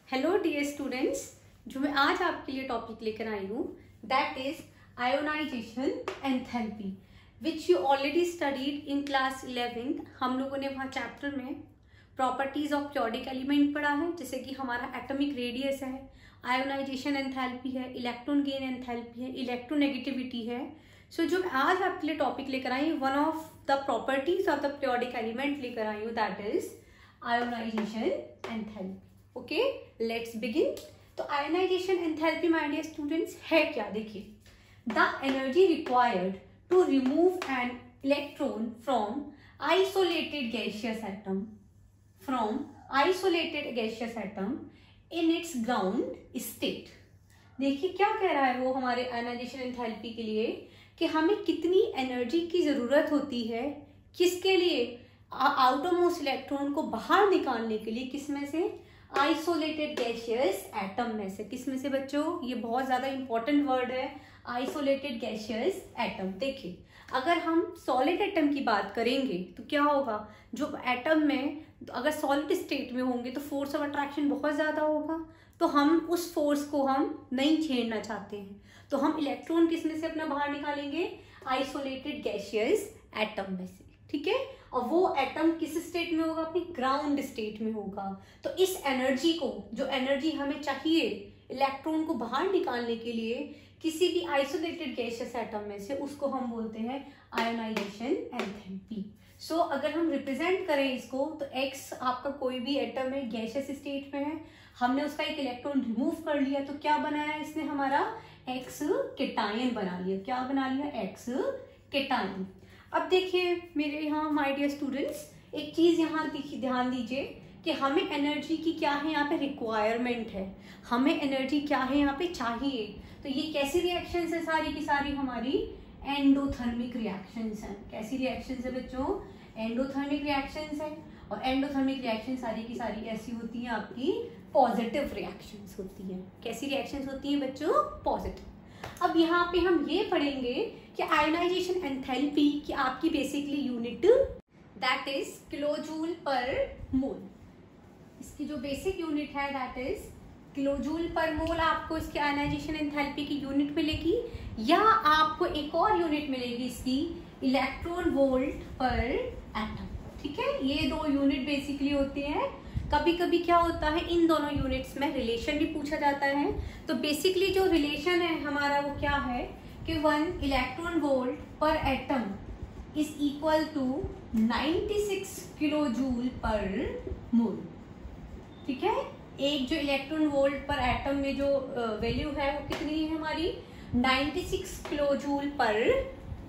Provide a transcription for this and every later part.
Hello dear students, जो मैं आज आपके लिए टॉपिक लेकर आई हूँ that is ionization enthalpy which you already studied in class 11th। हम लोगों ने वहाँ चैप्टर में प्रॉपर्टीज ऑफ पीरियोडिक एलिमेंट पढ़ा है, जैसे कि हमारा एटॉमिक रेडियस है, आयोनाइजेशन एंथैल्पी है, इलेक्ट्रॉन गेन एंथैल्पी है, इलेक्ट्रोनेगेटिविटी है। सो जो मैं आज आपके लिए टॉपिक लेकर आई हूँ, one of the properties of the periodic element लेकर आई हूँ, that is ionization enthalpy. Okay, let's begin. तो ionization enthalpy my dear students है क्या? देखिए, the energy required to remove an electron from isolated gaseous atom in its ground state. देखिए क्या कह रहा है वो हमारे आयोनाइजेशन एंथैल्पी के लिए कि हमें कितनी एनर्जी की जरूरत होती है, किसके लिए? आउटरमोस्ट इलेक्ट्रॉन को बाहर निकालने के लिए। किसमें से? आइसोलेटेड गैसियस एटम में से। किसमें से बच्चों? ये बहुत ज्यादा इंपॉर्टेंट वर्ड है, आइसोलेटेड गैसियस एटम। देखिए, अगर हम सॉलिड एटम की बात करेंगे तो क्या होगा? जो एटम में अगर सॉलिड स्टेट में होंगे तो फोर्स ऑफ अट्रैक्शन बहुत ज्यादा होगा, तो हम उस फोर्स को हम नहीं छेड़ना चाहते हैं, तो हम इलेक्ट्रॉन किसमें से अपना बाहर निकालेंगे? आइसोलेटेड गैसियस एटम में से। ठीक है, और वो एटम किस स्टेट में होगा? अपनी ग्राउंड स्टेट में होगा। तो इस एनर्जी को, जो एनर्जी हमें चाहिए इलेक्ट्रॉन को बाहर निकालने के लिए किसी भी आइसोलेटेड गैसियस एटम में से, उसको हम बोलते हैं आयोनाइजेशन एंथैल्पी। सो अगर हम रिप्रेजेंट करें इसको तो X आपका कोई भी एटम है, गैसियस स्टेट में है, हमने उसका एक इलेक्ट्रॉन रिमूव कर लिया, तो क्या बनाया इसने? हमारा X केटायन बना लिया। क्या बना लिया? X cation. अब देखिए मेरे यहाँ माय डियर स्टूडेंट्स, एक चीज यहाँ ध्यान दीजिए कि हमें एनर्जी की क्या है यहाँ पे रिक्वायरमेंट है, हमें एनर्जी क्या है यहाँ पे चाहिए। तो ये कैसी रिएक्शंस है? सारी की सारी हमारी एंडोथर्मिक रिएक्शंस हैं। कैसी रिएक्शंस है बच्चों? एंडोथर्मिक रिएक्शंस है। और एंडोथर्मिक रिएक्शन सारी की सारी ऐसी होती हैं, आपकी पॉजिटिव रिएक्शंस होती हैं। कैसी रिएक्शंस होती हैं बच्चों? पॉजिटिव। अब यहाँ पे हम ये पढ़ेंगे कि आयोनाइजेशन एंथैल्पी की आपकी basically unit that is kilojoule per मोल। इसकी जो बेसिक यूनिट है दैट इज किलोजूल पर मोल। आपको इसकी आयोनाइजेशन एंथैल्पी की यूनिट मिलेगी, या आपको एक और यूनिट मिलेगी इसकी, इलेक्ट्रॉन वोल्ट पर एटम। ठीक है, ये दो यूनिट बेसिकली होती हैं। कभी कभी क्या होता है, इन दोनों यूनिट्स में रिलेशन भी पूछा जाता है। तो बेसिकली जो रिलेशन है हमारा वो क्या है कि 1 electron volt per atom is equal to 96 kilojoule per mole. ठीक है, एक जो इलेक्ट्रॉन वोल्ट पर एटम में जो वैल्यू है वो कितनी है हमारी? 96 किलोजूल पर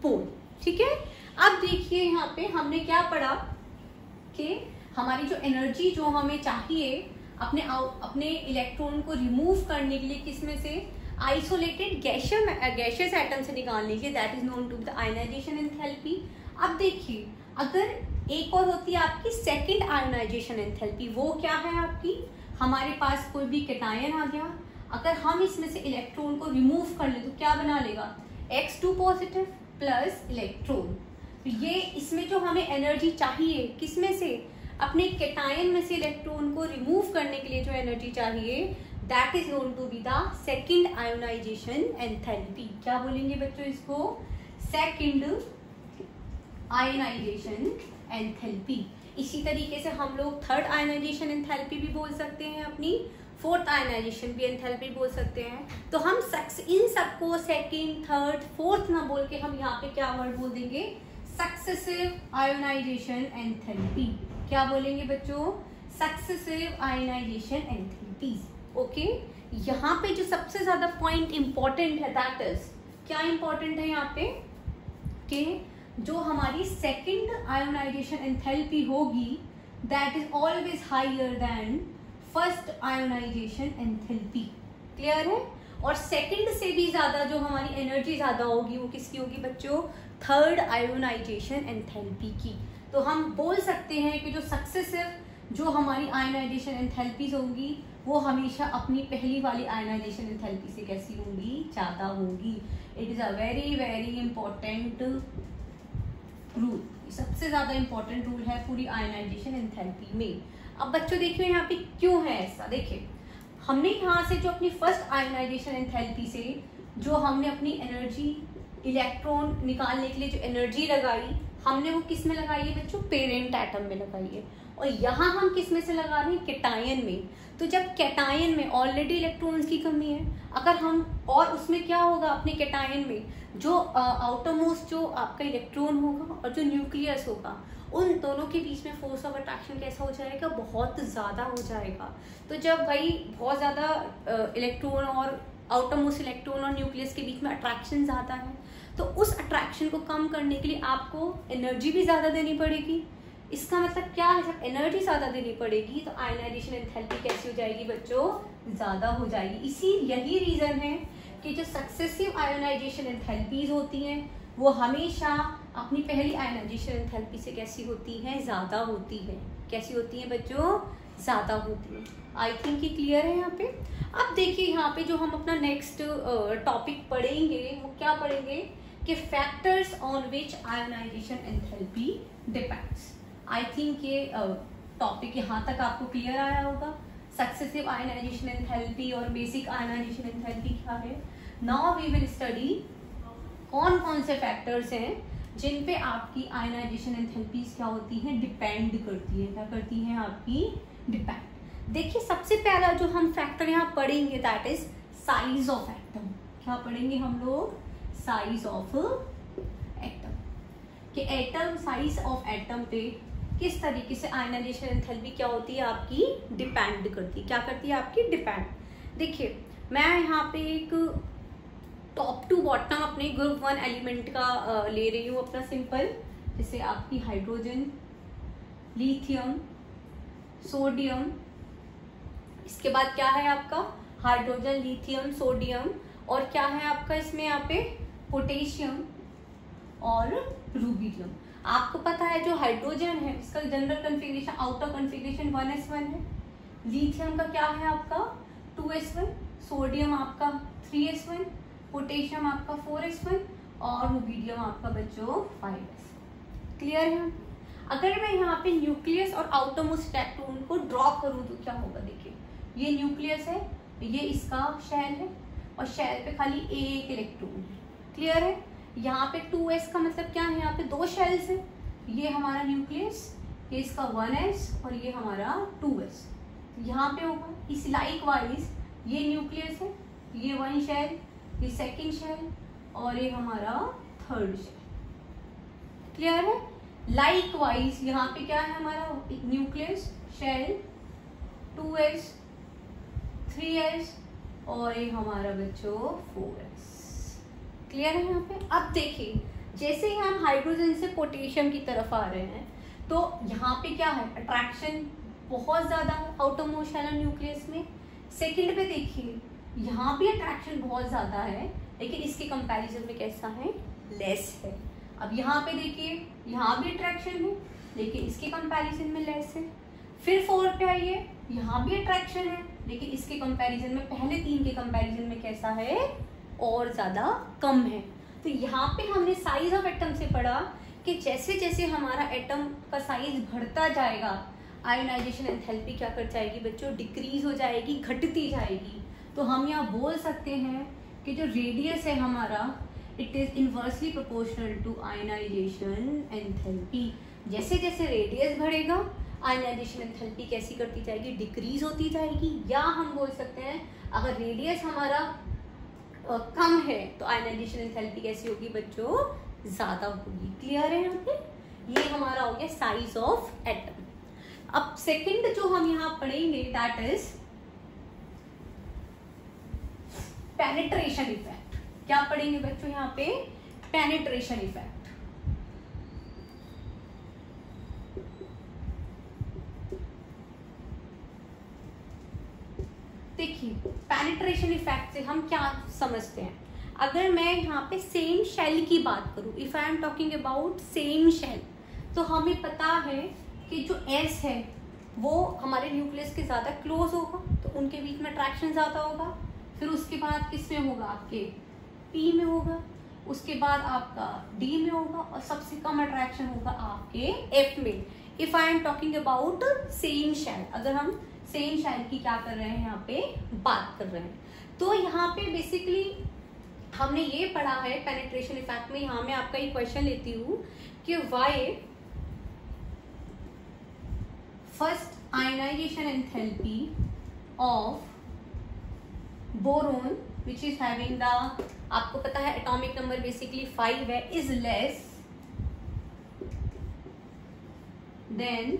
मोल। ठीक है, अब देखिए यहाँ पे हमने क्या पढ़ा कि हमारी जो एनर्जी जो हमें चाहिए अपने इलेक्ट्रॉन को रिमूव करने के लिए, किसमें से? आइसोलेटेड गैसियस एटम से निकालने के लिए, that is known to the ionisation enthalpy. अब देखिए, अगर एक और होती है आपकी सेकंड आयोनाइजेशन एंथैल्पी, वो क्या है आपकी? हमारे पास कोई भी केटायन आ गया, अगर हम इसमें से इलेक्ट्रॉन को रिमूव कर ले तो क्या बना लेगा? X2 positive plus electron. तो ये इसमें जो हमें एनर्जी चाहिए, किसमें से? अपने केटायन में से इलेक्ट्रॉन को रिमूव करने के लिए जो एनर्जी चाहिए, that is known to be the second ionisation enthalpy. क्या बोलेंगे बच्चों इसको? Second ionisation enthalpy. इसी तरीके से हम लोग थर्ड आयोनाइजेशन एंथैल्पी भी बोल सकते हैं, अपनी फोर्थ आयोनाइजेशन भी एंथैल्पी बोल सकते हैं। तो हम इन सबको सेकंड, थर्ड, फोर्थ ना बोल के हम यहाँ पे क्या वर्ड बोल देंगे? Successive ionisation enthalpy. क्या बोलेंगे बच्चों? Successive ionisation enthalpies. ओके, यहाँ पे जो सबसे ज्यादा पॉइंट इंपॉर्टेंट है दैट इज, क्या इंपॉर्टेंट है यहाँ पे कि जो हमारी सेकंड आयोनाइजेशन एंथैल्पी होगी that is always higher than first ionisation enthalpy. Clear है? और सेकंड से भी ज्यादा जो हमारी एनर्जी ज्यादा होगी वो किसकी होगी बच्चों? थर्ड आयोनाइजेशन एंथैल्पी की। तो हम बोल सकते हैं कि जो सक्सेसिव जो हमारी आयोनाइजेशन एंथैल्पीज होंगी वो हमेशा अपनी पहली वाली आयोनाइजेशन एंथैल्पी से कैसी होंगी? ज्यादा होंगी। It is a very very important rule, सबसे ज्यादा इंपॉर्टेंट रूल है पूरी आयोनाइजेशन एंथैल्पी में। अब बच्चों देखिए यहाँ पे क्यों है ऐसा। देखिए हमने यहाँ से जो अपनी फर्स्ट आयोनाइजेशन एंथैल्पी से जो हमने अपनी एनर्जी इलेक्ट्रॉन निकालने के लिए जो एनर्जी लगाई, हमने वो किस में लगाई है बच्चों? पेरेंट एटम में लगाई है। और यहाँ हम किस में से लगा रहे हैं? कैटायन में। तो जब कैटायन में ऑलरेडी इलेक्ट्रॉन्स की कमी है, अगर हम और उसमें क्या होगा अपने कैटायन में जो आउटर मोस्ट जो आपका इलेक्ट्रॉन होगा और जो न्यूक्लियस होगा, उन दोनों के बीच में फोर्स ऑफ अट्रैक्शन कैसा हो जाएगा? बहुत ज़्यादा हो जाएगा। तो जब भाई बहुत ज़्यादा इलेक्ट्रॉन और आउटर मोस्ट इलेक्ट्रॉन और न्यूक्लियस के बीच में अट्रैक्शन ज़्यादा है, तो उस अट्रैक्शन को कम करने के लिए आपको एनर्जी भी ज़्यादा देनी पड़ेगी। इसका मतलब क्या है? जब एनर्जी ज़्यादा देनी पड़ेगी तो आयनाइजेशन एंथैल्पी कैसी हो जाएगी बच्चों? ज़्यादा हो जाएगी। यही रीज़न है कि जो सक्सेसिव आयोनाइजेशन एंथैल्पीज होती हैं वो हमेशा अपनी पहली आयोनाइजेशन एंथैल्पी से कैसी होती हैं? ज़्यादा होती है। कैसी होती हैं बच्चों? ज़्यादा होती है। आई थिंक ये क्लियर है यहाँ पे। अब देखिए यहाँ पे जो हम अपना नेक्स्ट टॉपिक पढ़ेंगे वो क्या पढ़ेंगे कि factors on which ionisation enthalpy depends. I think ये टॉपिक यहाँ तक आपको क्लियर आया होगा। सक्सेसिव आयोनाइजेशन एंथैल्पी और बेसिक आयोनाइजेशन एंथैल्पी क्या है। नाउ वी विल स्टडी कौन कौन से फैक्टर्स हैं जिन पे आपकी आयोनाइजेशन एंथैल्पीज क्या होती हैं? डिपेंड करती है। क्या करती हैं आपकी? डिपेंड। देखिए सबसे पहला जो हम फैक्टर यहाँ पढ़ेंगे that is size of atom. क्या पढ़ेंगे हम लोग? Size of atom. कि एटम साइज ऑफ एटम पे किस तरीके से आयोनाइजेशन एंथैल्पी क्या होती है आपकी? डिपेंड करती है। क्या करती है आपकी? डिपेंड। देखिए मैं यहाँ पे एक टॉप टू बॉटम अपने ग्रुप 1 एलिमेंट का ले रही हूँ अपना सिंपल, जैसे आपकी हाइड्रोजन, लिथियम, सोडियम, इसके बाद क्या है आपका? हाइड्रोजन, लिथियम, सोडियम, और क्या है आपका इसमें यहाँ पे? पोटेशियम और रूबिडियम। आपको पता है जो हाइड्रोजन है इसका general configuration outer configuration 1s1 है। लिथियम का क्या है आपका? 2s1, सोडियम आपका 3s1, पोटेशियम आपका 4s1 और रूबिडियम आपका बच्चों 5s। क्लियर है? अगर मैं यहाँ पे न्यूक्लियस और आउटर मोस्ट इलेक्ट्रॉन को ड्रॉ करूँ तो क्या होगा? देखिए ये न्यूक्लियस है, ये इसका शेल है और शेल पे खाली एक इलेक्ट्रॉन है। क्लियर है? यहाँ पे 2s का मतलब क्या है? यहाँ पे दो शेल्स है, ये हमारा न्यूक्लियस, ये इसका 1s और ये हमारा 2s। यहाँ पे होगा इस लाइक वाइज ये न्यूक्लियस है, ये 1 शेल, ये सेकंड शेल और ये हमारा 3rd शेल। क्लियर है? लाइक वाइज यहाँ पे क्या है हमारा? एक न्यूक्लियस, शेल, 2s, 3s और ये हमारा बच्चों 4s। क्लियर है यहाँ पे? अब देखिए जैसे ही हम हाइड्रोजन से पोटेशियम की तरफ आ रहे हैं तो यहाँ पे क्या है? अट्रैक्शन बहुत ज्यादा है आउटर मोस्ट शेल न्यूक्लियस में। सेकंड पे देखिए यहाँ भी अट्रैक्शन बहुत ज्यादा है, लेकिन इसके कंपैरिजन में कैसा है? लेस है। अब यहाँ पे देखिए यहाँ भी अट्रैक्शन है, लेकिन इसके कंपैरिजन में लेस है। फिर 4 पे आइए, यहाँ भी अट्रैक्शन है, लेकिन इसके कंपैरिजन में पहले 3 के कंपैरिजन में कैसा है? और ज्यादा कम है। तो यहाँ पे हमने साइज ऑफ एटम से पढ़ा कि जैसे जैसे हमारा एटम का साइज बढ़ता जाएगा आयोनाइजेशन एंथैल्पी क्या कर जाएगी बच्चों? डिक्रीज हो जाएगी, घटती जाएगी। तो हम यहाँ बोल सकते हैं कि जो रेडियस है हमारा it is inversely proportional to ionisation enthalpy. जैसे जैसे रेडियस बढ़ेगा आयोनाइजेशन एंथैल्पी कैसी करती जाएगी? डिक्रीज होती जाएगी। या हम बोल सकते हैं अगर रेडियस हमारा कम है तो आयोनाइजेशन एंथैल्पी कैसी होगी बच्चों? ज्यादा होगी। क्लियर है यहाँ पे? ये हमारा हो गया साइज ऑफ एटम। अब सेकंड जो हम यहाँ पढ़ेंगे दैट इज पेनिट्रेशन इफेक्ट। क्या पढ़ेंगे बच्चों यहाँ पे? Penetration effect. देखिए पेनिट्रेशन इफेक्ट से हम क्या समझते हैं? अगर मैं यहाँ पे सेम शेल की बात करूं, if I am talking about same shell, तो हमें पता है कि जो S है वो हमारे न्यूक्लियस के ज्यादा क्लोज होगा, तो उनके बीच में अट्रैक्शन ज्यादा होगा। फिर उसके बाद किस में होगा? आपके P में होगा, उसके बाद आपका D में होगा और सबसे कम अट्रैक्शन होगा आपके F में। If I am talking about same shell, अगर हम सेम शेल की क्या कर रहे हैं यहाँ पे बात कर रहे हैं। तो यहाँ पे बेसिकली हमने ये पढ़ा है पेनिट्रेशन इफेक्ट में। यहाँ मैं आपका एक क्वेश्चन लेती हूँ कि why first ionisation enthalpy of boron which is having the, आपको पता है एटॉमिक नंबर बेसिकली 5 है, इज लेस देन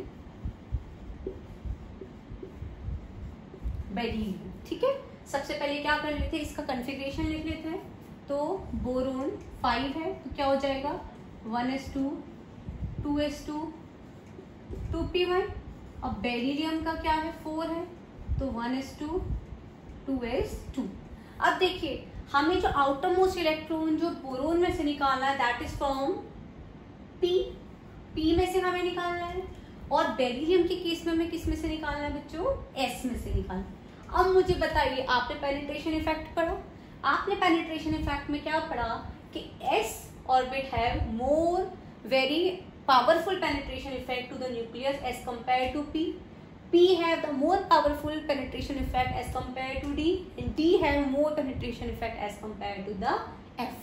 बेरिलियम। ठीक है, सबसे पहले क्या कर लेते हैं, इसका कॉन्फ़िगरेशन लिख लेते हैं। तो बोरोन 5 है तो क्या हो जाएगा 1s2 2s2 2p1। अब बेरिलियम का क्या है 4 है तो 1s2 2s2। अब देखिए हमें जो आउटर मोस्ट इलेक्ट्रॉन जो बोरोन में से निकालना है दैट इज फ्रॉम p में से हमें निकालना है, और बेरिलियम के केस में हमें किस में से निकालना है बच्चों, s में से निकालना है। अब मुझे बताइए, आपने पेनिट्रेशन इफेक्ट पढ़ा, आपने पेनिट्रेशन इफेक्ट में क्या पढ़ा कि s orbit have more very powerful penetration effect to the nucleus as compared to p. P have the more powerful penetration effect as compared to D, and D have more penetration effect as compared to the F.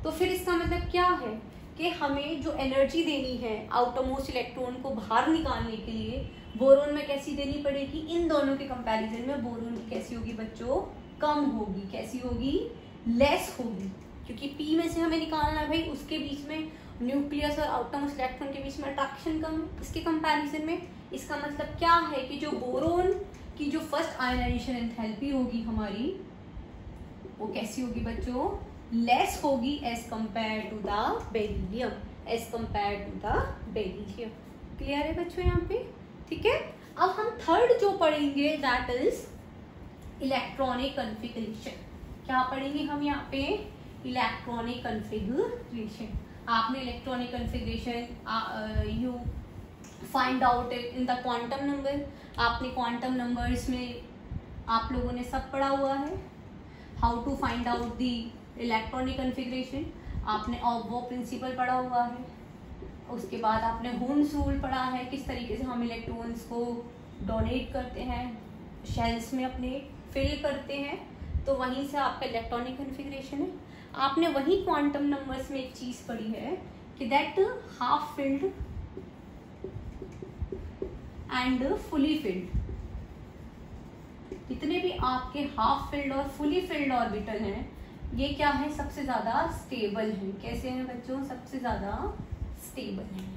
तो फिर इसका मतलब क्या है कि हमें जो energy देनी है आउटर मोस्ट इलेक्ट्रॉन को बाहर निकालने के लिए बोरोन में कैसी देनी पड़ेगी, इन दोनों के कंपैरिजन में बोरोन की कैसी होगी बच्चों, कम होगी। कैसी होगी, लेस होगी, क्योंकि P में से हमें निकालना है भाई, उसके बीच में न्यूक्लियस और आउटर मोस्ट इलेक्ट्रॉन के बीच में अट्रैक्शन कम है इसके कंपैरिजन में। इसका मतलब क्या है कि जो बोरोन की जो फर्स्ट आयनाइजेशन एंथैल्पी होगी हमारी वो कैसी होगी बच्चों, लेस होगी as compare to the beryllium, as compare to the beryllium. Clear है बच्चों यहाँ पे, ठीक है। अब हम थर्ड जो पढ़ेंगे दैट इज इलेक्ट्रॉनिक कॉन्फ़िगरेशन। क्या पढ़ेंगे हम यहाँ पे, इलेक्ट्रॉनिक कॉन्फ़िगरेशन। आपने electronic configuration you find out in the quantum number, आपने क्वांटम नंबर्स में आप लोगों ने सब पढ़ा हुआ है, how to find out the electronic configuration, आपने ऑब्वो प्रिंसिपल पढ़ा हुआ है। उसके बाद आपने हुन्स रूल पढ़ा है, किस तरीके से हम इलेक्ट्रॉन्स को डोनेट करते हैं, शेल्स में अपने फिल करते हैं, तो वहीं से आपका इलेक्ट्रॉनिक कॉन्फ़िगरेशन है। आपने वही क्वांटम नंबर्स में एक चीज पढ़ी है कि that half filled and fully filled, जितने भी आपके हाफ फिल्ड और फुली फिल्ड ऑर्बिटल हैं ये क्या है, सबसे ज्यादा स्टेबल हैं। कैसे हैं बच्चों, सबसे ज्यादा स्टेबल हैं।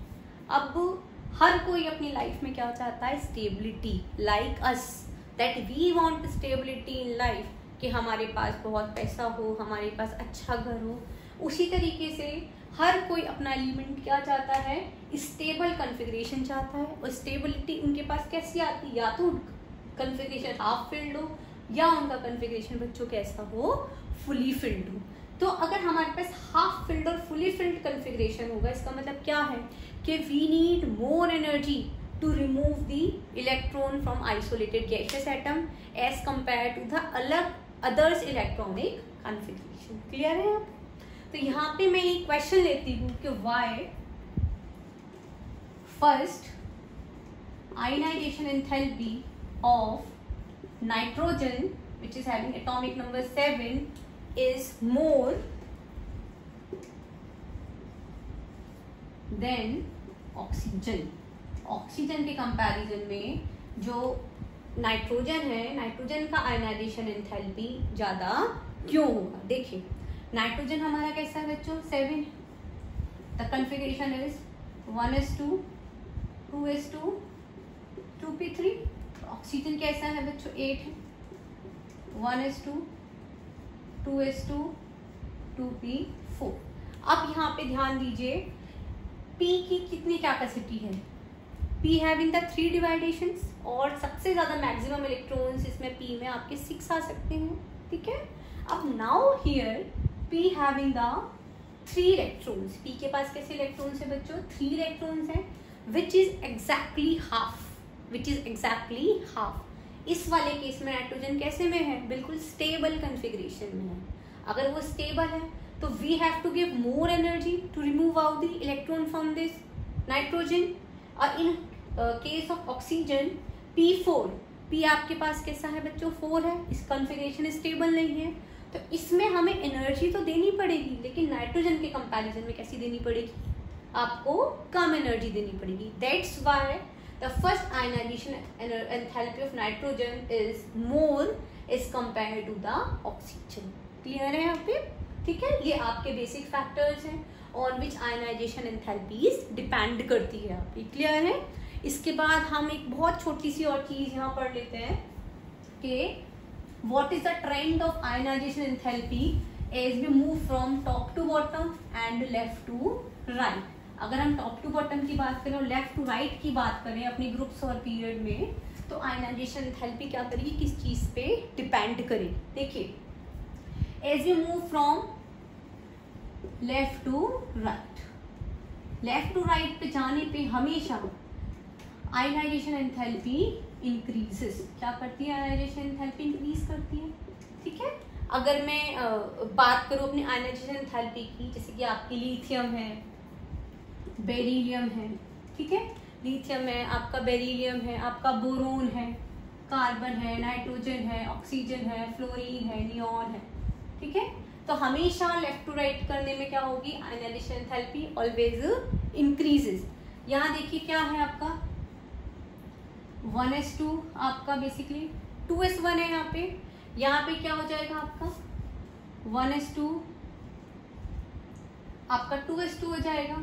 अब हर कोई अपनी लाइफ में क्या चाहता है, stability, like us that we want stability in life, कि हमारे पास बहुत पैसा हो, हमारे पास अच्छा घर हो। उसी तरीके से हर कोई अपना एलिमेंट क्या चाहता है, स्टेबल कॉन्फ़िगरेशन चाहता है। और स्टेबिलिटी उनके पास कैसी आती है, या तो कॉन्फ़िगरेशन हाफ फिल्ड हो या उनका कॉन्फ़िगरेशन बच्चों कैसा हो, फुली फिल्ड हो। तो अगर हमारे पास हाफ फिल्ड और फुली फिल्ड कॉन्फ़िगरेशन होगा, इसका मतलब क्या है कि we need more energy to remove the electron from isolated gaseous atom as compared to the others electronic configuration। Clear है आप? तो यहाँ पे मैं एक क्वेश्चन लेती हूँ कि why first ionization enthalpy of nitrogen which is having atomic number 7 is more than oxygen। Oxygen के कंपैरिजन में जो नाइट्रोजन है, नाइट्रोजन का आयनाइजेशन एंथैल्पी ज़्यादा क्यों होगा। देखिए नाइट्रोजन हमारा कैसा है बच्चों, 7, the configuration is 1s2 2s2 2p3। Oxygen कैसा है बच्चों, 8 है, 1s2 2s2 2p4। अब यहाँ पे ध्यान दीजिए P की कितनी कैपेसिटी है, P हैविंग द 3 डिवाइडेशंस, और सबसे ज्यादा मैक्सिमम इलेक्ट्रॉन्स इसमें P में आपके 6 आ सकते हैं। ठीक है, अब now here P having the 3 electrons, P के पास कैसे इलेक्ट्रॉन्स है बच्चों, 3 इलेक्ट्रॉन्स हैं, विच इज एग्जैक्टली हाफ। इस वाले केस में नाइट्रोजन कैसे में है, बिल्कुल स्टेबल कॉन्फ़िगरेशन में है। अगर वो स्टेबल है तो we have to give more energy to remove out the electron from this nitrogen. और in case of oxygen P4 P आपके पास कैसा है बच्चों, 4 है, इस कॉन्फ़िगरेशन स्टेबल नहीं है, तो इसमें हमें एनर्जी तो देनी पड़ेगी, लेकिन नाइट्रोजन के कंपैरिजन में कैसी देनी पड़ेगी, आपको कम एनर्जी देनी पड़ेगी। That's why the first ionisation enthalpy of nitrogen is more as compare to the oxygen. Clear है यहाँ पे, ठीक है। ये आपके बेसिक फैक्टर्स हैं on which ionisation enthalpies depend करती है, आपकी क्लियर है। इसके बाद हम एक बहुत छोटी सी और चीज यहाँ पढ़ लेते हैं कि what is the trend of ionization enthalpy as we move from top to bottom and left to right। अगर हम टॉप टू बॉटम की बात करें और लेफ्ट टू राइट की बात करें अपने ग्रुप्स और पीरियड में, तो आयनाइजेशन एंथैल्पी क्या करेगी, किस चीज पे डिपेंड करेगी। देखिए, as we move from left to right, left to right पे जाने पे हमेशा आयनाइजेशन एंथैल्पी इंक्रीजेस। क्या करती है आयनाइजेशन एंथैल्पी, इंक्रीज करती है, ठीक है। अगर मैं बात करूं अपनी आयनाइजेशन एंथैल्पी की, जैसे कि आपकी लिथियम है, बेरिलियम है, ठीक है, लिथियम है, आपका बेरिलियम है, आपका बोरोन है, कार्बन है, नाइट्रोजन है, ऑक्सीजन है, फ्लोरीन है, नियॉन है, ठीक है। तो हमेशा लेफ्ट टू राइट करने में क्या होगी, आयनाइजेशन एंथैल्पी ऑलवेज इंक्रीजेस। यहाँ देखिए क्या है आपका 1s2, आपका बेसिकली 2s1 है यहाँ पे क्या हो जाएगा आपका 1s2, आपका 2s2 हो जाएगा।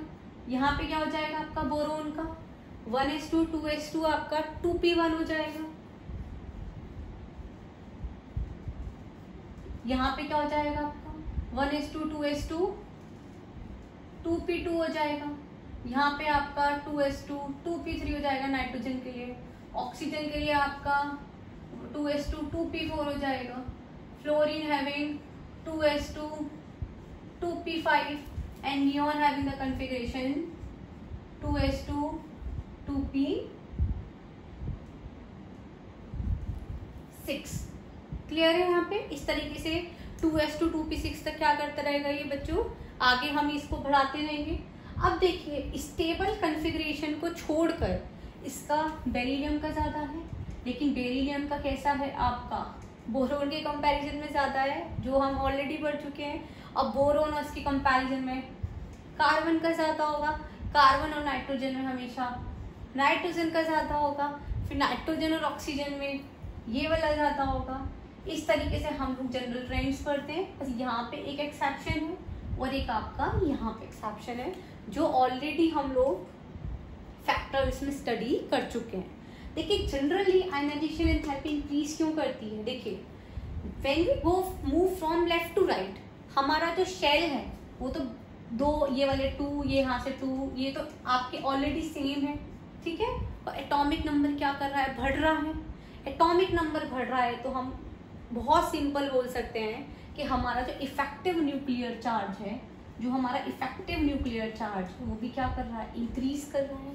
यहाँ पे क्या हो जाएगा आपका बोरोन का 1s2 2s2, आपका 2p1 हो जाएगा। यहाँ पे क्या हो जाएगा आपका 1s2 2s2 2p2 हो जाएगा। यहाँ पे आपका 2s2 2p3 हो जाएगा नाइट्रोजन के लिए। ऑक्सीजन के लिए आपका 2s2 2p4 हो जाएगा। Fluorine having 2s2 2p5 and neon having the configuration 2s2 2p6। Clear है यहाँ पे। इस तरीके से 2s2 2p6 तक क्या करता रहेगा ये बच्चों, आगे हम इसको बढ़ाते रहेंगे। अब देखिए स्टेबल कॉन्फ़िगरेशन को छोड़कर इसका बेरिलियम का ज्यादा है, लेकिन बेरिलियम का कैसा है आपका बोरोन के कंपैरिजन में ज्यादा है, जो हम ऑलरेडी पढ़ चुके हैं। अब बोरोन और इसके कंपैरिजन में कार्बन का ज्यादा होगा, कार्बन और नाइट्रोजन में हमेशा नाइट्रोजन का ज्यादा होगा, फिर नाइट्रोजन और ऑक्सीजन में ये वाला ज्यादा होगा। इस तरीके से हम लोग जनरल ट्रेंड्स पढ़ते हैं। बस यहाँ पे एक एक्सेप्शन है और एक आपका यहाँ पे एक्सेप्शन है, जो ऑलरेडी हम लोग फैक्टर इसमें स्टडी कर चुके हैं। देखिए जनरली आयनाइजेशन एंथैल्पी इंक्रीज क्यों करती है। देखिए when we go move from left to right, हमारा जो शेल है वो तो दो, ये वाले 2, ये यहाँ से 2, ये तो आपके ऑलरेडी सेम है, ठीक है। और एटॉमिक नंबर क्या कर रहा है, बढ़ रहा है। एटॉमिक नंबर बढ़ रहा है तो हम बहुत सिंपल बोल सकते हैं कि हमारा जो इफेक्टिव न्यूक्लियर चार्ज है, जो हमारा इफेक्टिव न्यूक्लियर चार्ज है वो भी क्या कर रहा है, इंक्रीज कर रहा है।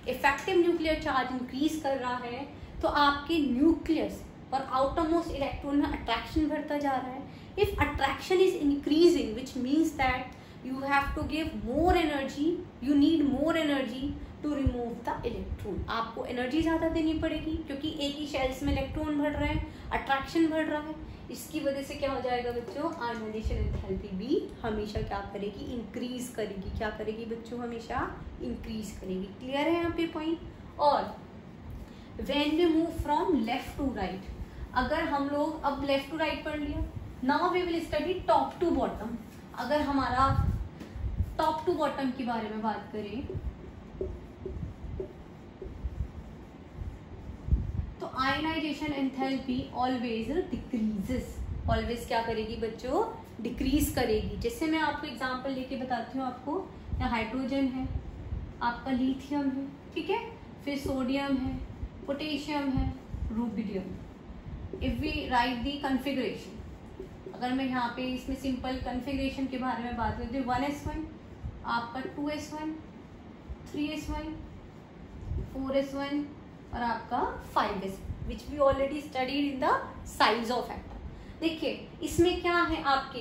इफेक्टिव न्यूक्लियर चार्ज इंक्रीज कर रहा है तो आपके न्यूक्लियस और आउटरमोस्ट इलेक्ट्रॉन में अट्रैक्शन बढ़ता जा रहा है। If attraction is increasing which means that you have to give more energy, you need more energy to remove the electron। आपको एनर्जी ज्यादा देनी पड़ेगी क्योंकि एक ही शेल्स में इलेक्ट्रॉन बढ़ रहे हैं, अट्रैक्शन बढ़ रहा है। इसकी वजह से क्या हो जाएगा बच्चों, आयनाइजेशन एंथैल्पी भी हमेशा क्या करेगी, इंक्रीज करेगी। क्या करेगी बच्चों, हमेशा इंक्रीज करेगी। क्लियर है यहाँ पे पॉइंट। और when we move from left to right, अगर हम लोग अब लेफ्ट टू राइट पढ़ लिया, now we will study top to bottom. अगर हमारा टॉप टू बॉटम के बारे में बात करें तो ionisation enthalpy always decreases. Always क्या करेगी बच्चों, डिक्रीज करेगी। जैसे मैं आपको एग्जांपल लेके बताती हूँ। आपको यहाँ हाइड्रोजन है, आपका लिथियम है, ठीक है, फिर सोडियम है, पोटेशियम है, rubidium. If we write the configuration, अगर मैं यहाँ पे इसमें सिंपल कॉन्फ़िगरेशन के बारे में बात करती हूँ, 1s1, आपका 2s1, 3s1, 4s1 और आपका 5s, which we already studied in the size of atom. देखिए इसमें क्या है आपके,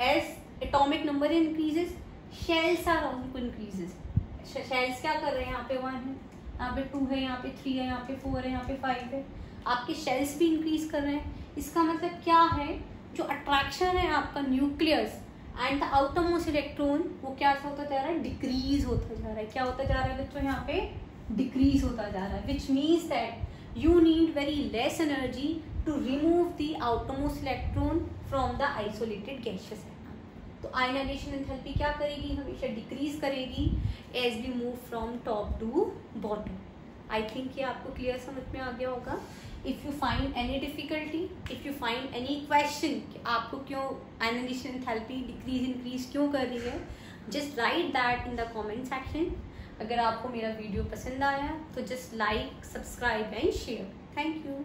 as atomic number increases, shells are also increases. Shells क्या कर रहे हैं, यहाँ पे 1 है, यहाँ पे 2 है, यहाँ पे 3 है, यहाँ पे 4 है, यहाँ पे 5 है। आपके शेल्स भी इंक्रीज कर रहे हैं। इसका मतलब क्या है, जो अट्रैक्शन है आपका nucleus and the outermost electron, वो क्या होता जा रहा है, डिक्रीज होता जा रहा है। क्या होता जा रहा है बच्चों, यहाँ पे डिक्रीज होता जा रहा है, which means that you need very less energy to remove the outermost electron from the isolated gaseous atom. तो आयनाइजेशन एंथैल्पी क्या करेगी, हमेशा डिक्रीज करेगी as we move from top to bottom. I think ये आपको क्लियर समझ में आ गया होगा। If you find any difficulty, if you find any question कि आपको क्यों आयनाइजेशन एंथैल्पी डिक्रीज इंक्रीज क्यों कर रही है, just right that in the comment section. अगर आपको मेरा वीडियो पसंद आया तो just like, subscribe and share. Thank you.